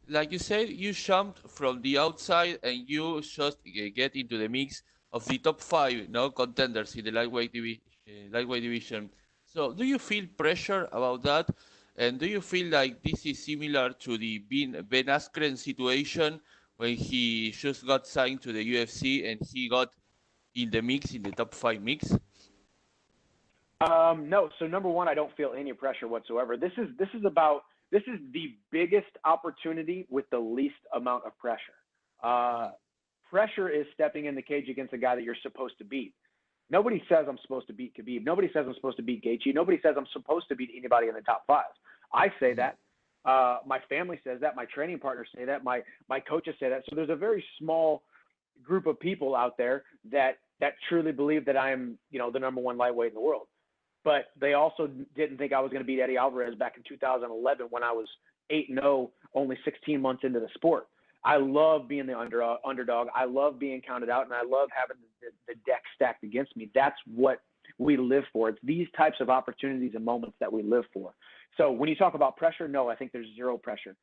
like you said, you jumped from the outside and you just get into the mix of the top five, no contenders in the lightweight division. So, do you feel pressure about that? And do you feel like this is similar to the Ben Askren situation when he just got signed to the UFC and he got in the mix, in the top five mix? No. So number one, I don't feel any pressure whatsoever. This is the biggest opportunity with the least amount of pressure. Uh, Pressure is stepping in the cage against a guy that you're supposed to beat. Nobody says I'm supposed to beat Khabib. Nobody says I'm supposed to beat Gaethje. Nobody says I'm supposed to beat anybody in the top five. I say that. My family says that. My training partners say that. My coaches say that. So there's a very small group of people out there that truly believe that I'm, the number one lightweight in the world. But they also didn't think I was going to beat Eddie Alvarez back in 2011 when I was 8-0, only 16 months into the sport. I love being the underdog. I love being counted out, and I love having the deck stacked against me. That's what we live for. It's these types of opportunities and moments that we live for. So when you talk about pressure, no, I think there's zero pressure.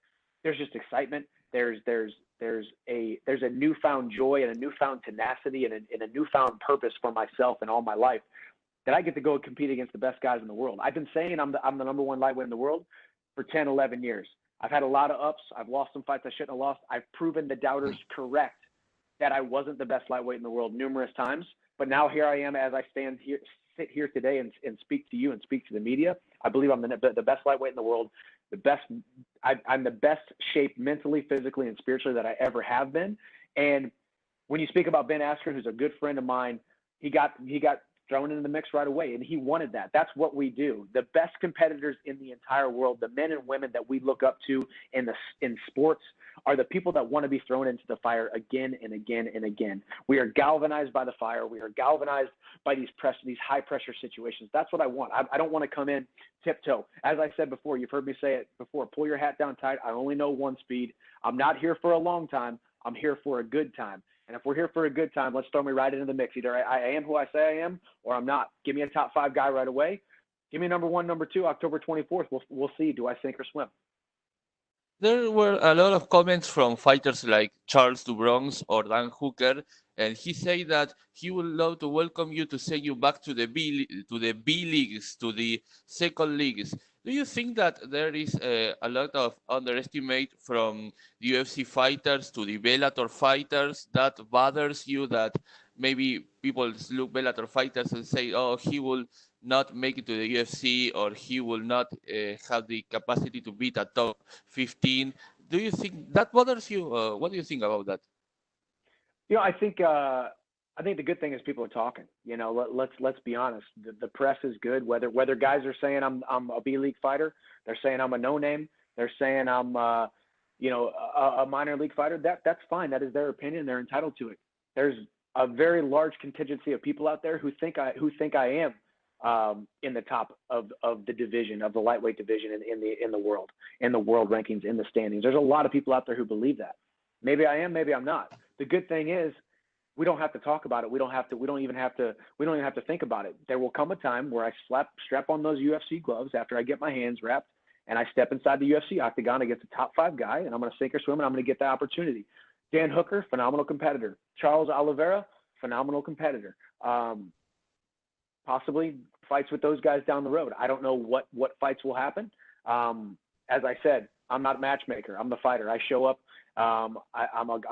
There's just excitement. There's a newfound joy and a newfound tenacity and a newfound purpose for myself and all my life that I get to go and compete against the best guys in the world. I've been saying I'm the number one lightweight in the world for 10, 11 years. I've had a lot of ups. I've lost some fights I shouldn't have lost. I've proven the doubters correct that I wasn't the best lightweight in the world numerous times. But now here I am as I sit here today and speak to you and speak to the media. I believe I'm the best lightweight in the world. I'm the best shape mentally, physically, and spiritually that I ever have been. And when you speak about Ben Askren, who's a good friend of mine, he got thrown into the mix right away, and he wanted that. That's what we do. The best competitors in the entire world, the men and women that we look up to in sports, are the people that want to be thrown into the fire again and again and again. We are galvanized by the fire. We are galvanized by these high pressure situations. That's what I want. I don't want to come in tiptoe. As I said before, you've heard me say it before, pull your hat down tight. I only know one speed. I'm not here for a long time. I'm here for a good time. And if we're here for a good time, let's throw me right into the mix. Either I am who I say I am, or I'm not. Give me a top five guy right away. Give me number one, number two, October 24th. We'll see. Do I sink or swim? There were a lot of comments from fighters like Charles DuBronx or Dan Hooker, and he said that he would love to welcome you to send you back to the B leagues, to the second leagues. Do you think that there is a lot of underestimate from the UFC fighters to the Bellator fighters that bothers you, that maybe people look Bellator fighters and say, oh, he will not make it to the UFC, or he will not have the capacity to beat a top 15. Do you think that bothers you? What do you think about that? I think the good thing is people are talking. Let's be honest. The press is good. Whether guys are saying I'm a B league fighter, they're saying I'm a no name, they're saying I'm a minor league fighter. That's fine. That is their opinion. They're entitled to it. There's a very large contingency of people out there who think I am in the top of the division, of the lightweight division in the world rankings, in the standings. There's a lot of people out there who believe that. Maybe I am, maybe I'm not. The good thing is we don't have to talk about it. We don't even have to think about it. There will come a time where I strap on those UFC gloves after I get my hands wrapped and I step inside the UFC octagon against a top five guy, and I'm going to sink or swim, and I'm going to get that opportunity. Dan Hooker, phenomenal competitor. Charles Oliveira, phenomenal competitor. Possibly fights with those guys down the road. I don't know what fights will happen. As I said, I'm not a matchmaker. I'm the fighter. I show up. I'm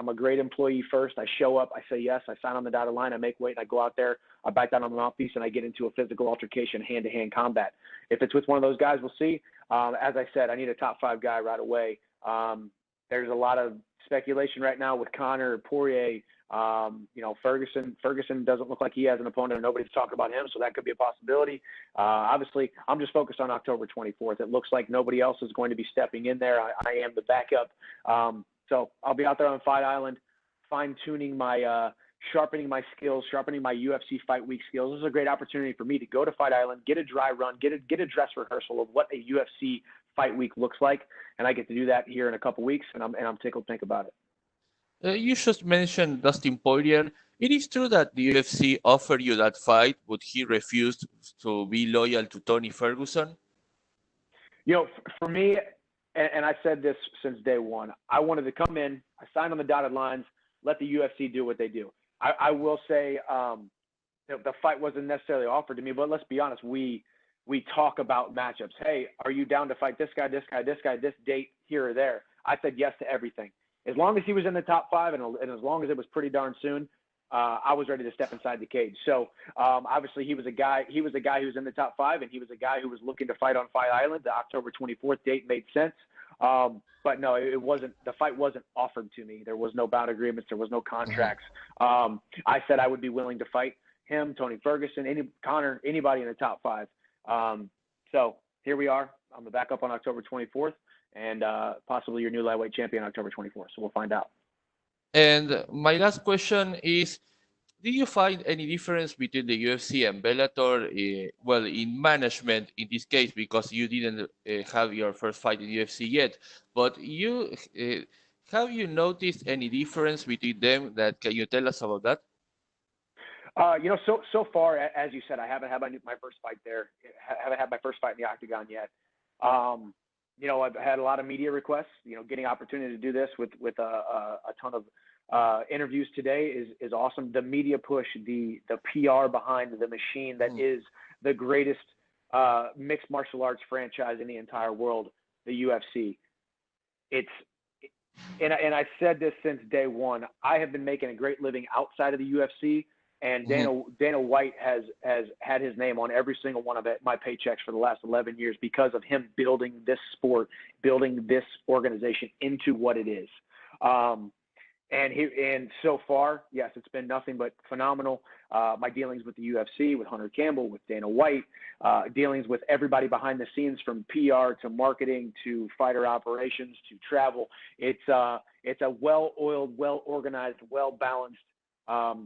a great employee first. I show up. I say yes. I sign on the dotted line. I make weight. And I go out there. I bite down on the mouthpiece, and I get into a physical altercation, hand-to-hand combat. If it's with one of those guys, we'll see. As I said, I need a top five guy right away. There's a lot of speculation right now with Conor, Poirier. Ferguson doesn't look like he has an opponent, and nobody's talking about him, so that could be a possibility. Obviously, I'm just focused on October 24th. It looks like nobody else is going to be stepping in there. I am the backup. So I'll be out there on Fight Island, fine-tuning sharpening my skills, sharpening my UFC Fight Week skills. This is a great opportunity for me to go to Fight Island, get a dry run, get a dress rehearsal of what a UFC Fight Week looks like, and I get to do that here in a couple weeks, and I'm tickled pink about it. You just mentioned Dustin Poirier. It is true that the UFC offered you that fight, but he refused to be loyal to Tony Ferguson. For me, and I said this since day one, I wanted to come in, I signed on the dotted lines, let the UFC do what they do. I will say the fight wasn't necessarily offered to me, but let's be honest, we talk about matchups. Hey, are you down to fight this guy, this guy, this guy, this date, here or there? I said yes to everything. As long as he was in the top 5 and as long as it was pretty darn soon, I was ready to step inside the cage. So obviously he was a guy who was in the top 5, and he was a guy who was looking to fight on Fight Island. The October 24th date made sense. But no, it wasn't, the fight wasn't offered to me. There was no bound agreements. There was no contracts. I said I would be willing to fight him, Tony Ferguson, Connor, anybody in the top 5. So here we are. I'm back up on October 24th, and possibly your new lightweight champion October 24th. So we'll find out. And my last question is, do you find any difference between the UFC and Bellator? Well, in management, in this case, because you didn't have your first fight in UFC yet, but you have you noticed any difference between them? That can you tell us about that? So far, as you said, I haven't had my first fight there. Haven't had my first fight in the octagon yet. I've had a lot of media requests. Getting opportunity to do this with a ton of interviews today is awesome. The media push, the PR behind the machine that is the greatest mixed martial arts franchise in the entire world, the UFC. And I said this since day one. I have been making a great living outside of the UFC, and Dana White has had his name on every single one of my paychecks for the last 11 years because of him building this sport, building this organization into what it is. And so far, yes, it's been nothing but phenomenal. My dealings with the UFC, with Hunter Campbell, with Dana White, dealings with everybody behind the scenes, from PR to marketing to fighter operations to travel. It's a well-oiled, well-organized, well-balanced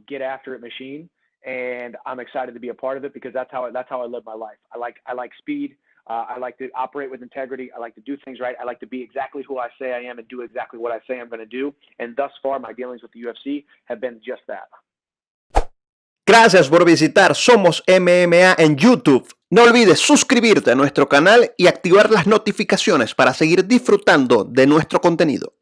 get after it machine, and I'm excited to be a part of it because that's how I live my life. I like speed. I like to operate with integrity. I like to do things right. I like to be exactly who I say I am and do exactly what I say I'm going to do. And thus far, my dealings with the UFC have been just that. Gracias por visitar Somos MMA en YouTube. No olvides suscribirte a nuestro canal y activar las notificaciones para seguir disfrutando de nuestro contenido.